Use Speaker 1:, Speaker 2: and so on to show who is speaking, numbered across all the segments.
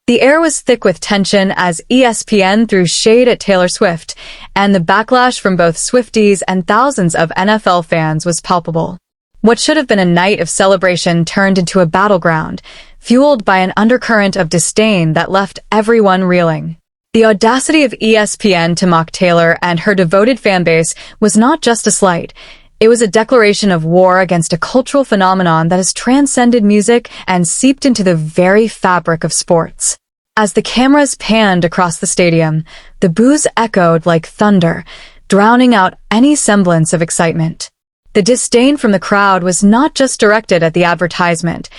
Speaker 1: The air was thick with tension as ESPN threw shade at Taylor Swift, and the backlash from both Swifties and thousands of NFL fans was palpable. What should have been a night of celebration turned into a battleground, fueled by an undercurrent of disdain that left everyone reeling. The audacity of ESPN to mock Taylor and her devoted fanbase was not just a slight. It was a declaration of war against a cultural phenomenon that has transcended music and seeped into the very fabric of sports. As the cameras panned across the stadium, the boos echoed like thunder, drowning out any semblance of excitement. The disdain from the crowd was not just directed at the advertisement.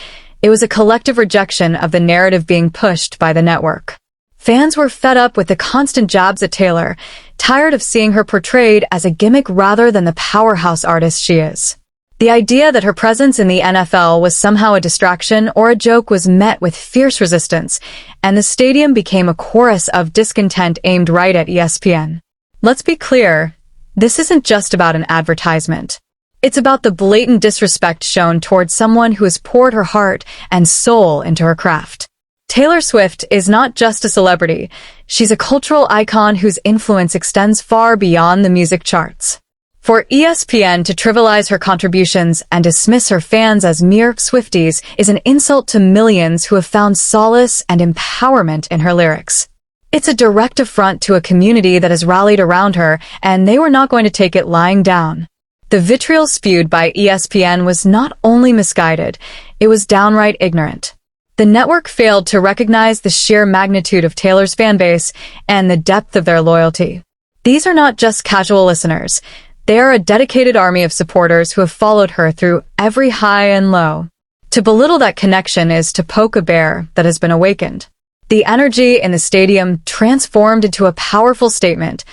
Speaker 1: It was a collective rejection of the narrative being pushed by the network. Fans were fed up with the constant jabs at Taylor, tired of seeing her portrayed as a gimmick rather than the powerhouse artist she is. The idea that her presence in the NFL was somehow a distraction or a joke was met with fierce resistance, and the stadium became a chorus of discontent aimed right at ESPN. Let's be clear, this isn't just about an advertisement. It's about the blatant disrespect shown towards someone who has poured her heart and soul into her craft. Taylor Swift is not just a celebrity, she's a cultural icon whose influence extends far beyond the music charts. For ESPN to trivialize her contributions and dismiss her fans as mere Swifties is an insult to millions who have found solace and empowerment in her lyrics. It's a direct affront to a community that has rallied around her, and they were not going to take it lying down. The vitriol spewed by ESPN was not only misguided, it was downright ignorant. The network failed to recognize the sheer magnitude of Taylor's fanbase and the depth of their loyalty. These are not just casual listeners. They are a dedicated army of supporters who have followed her through every high and low. To belittle that connection is to poke a bear that has been awakened. The energy in the stadium transformed into a powerful statement,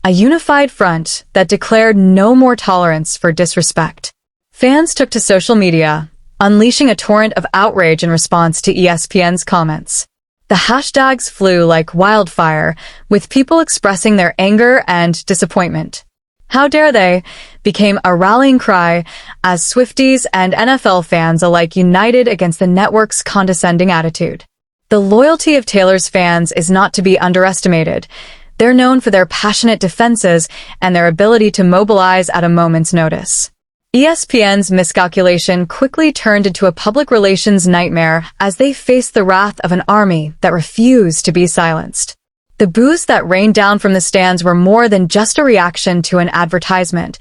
Speaker 1: a unified front that declared no more tolerance for disrespect. Fans took to social media, unleashing a torrent of outrage in response to ESPN's comments. The hashtags flew like wildfire, with people expressing their anger and disappointment. "How dare they?" became a rallying cry as Swifties and NFL fans alike united against the network's condescending attitude. The loyalty of Taylor's fans is not to be underestimated. They're known for their passionate defenses and their ability to mobilize at a moment's notice. ESPN's miscalculation quickly turned into a public relations nightmare as they faced the wrath of an army that refused to be silenced. The boos that rained down from the stands were more than just a reaction to an advertisement.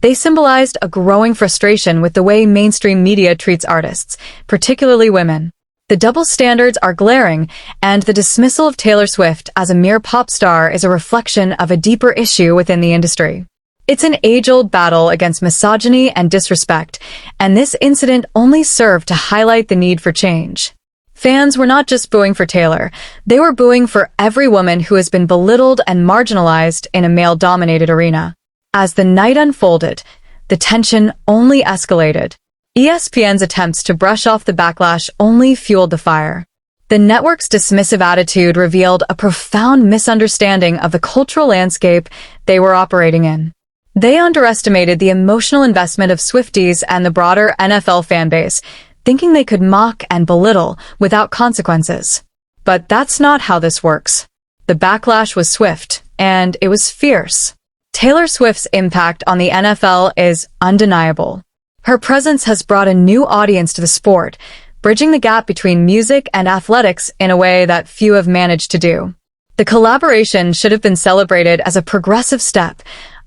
Speaker 1: They symbolized a growing frustration with the way mainstream media treats artists, particularly women. The double standards are glaring, and the dismissal of Taylor Swift as a mere pop star is a reflection of a deeper issue within the industry. It's an age-old battle against misogyny and disrespect, and this incident only served to highlight the need for change. Fans were not just booing for Taylor, they were booing for every woman who has been belittled and marginalized in a male-dominated arena. As the night unfolded, the tension only escalated. ESPN's attempts to brush off the backlash only fueled the fire. The network's dismissive attitude revealed a profound misunderstanding of the cultural landscape they were operating in. They underestimated the emotional investment of Swifties and the broader NFL fanbase, thinking they could mock and belittle without consequences. But that's not how this works. The backlash was swift, and it was fierce. Taylor Swift's impact on the NFL is undeniable. Her presence has brought a new audience to the sport, bridging the gap between music and athletics in a way that few have managed to do. The collaboration should have been celebrated as a progressive step,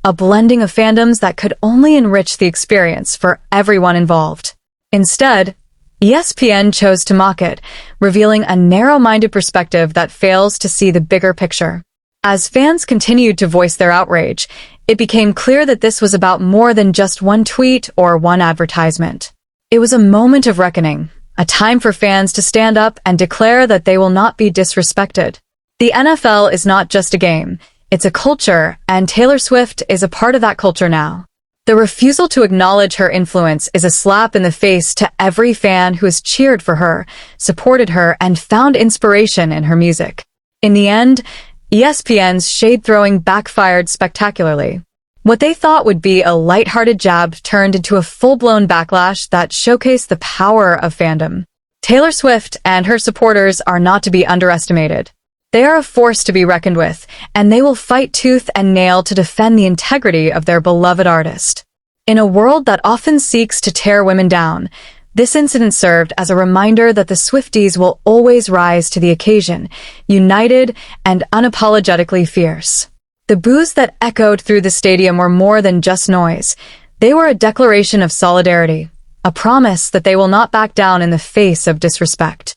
Speaker 1: a blending of fandoms that could only enrich the experience for everyone involved. Instead, ESPN chose to mock it, revealing a narrow-minded perspective that fails to see the bigger picture. As fans continued to voice their outrage, it became clear that this was about more than just one tweet or one advertisement. It was a moment of reckoning, a time for fans to stand up and declare that they will not be disrespected. The NFL is not just a game, it's a culture, and Taylor Swift is a part of that culture now. The refusal to acknowledge her influence is a slap in the face to every fan who has cheered for her, supported her, and found inspiration in her music. In the end, ESPN's shade-throwing backfired spectacularly. What they thought would be a lighthearted jab turned into a full-blown backlash that showcased the power of fandom. Taylor Swift and her supporters are not to be underestimated. They are a force to be reckoned with, and they will fight tooth and nail to defend the integrity of their beloved artist. In a world that often seeks to tear women down, this incident served as a reminder that the Swifties will always rise to the occasion, united and unapologetically fierce. The boos that echoed through the stadium were more than just noise. They were a declaration of solidarity, a promise that they will not back down in the face of disrespect.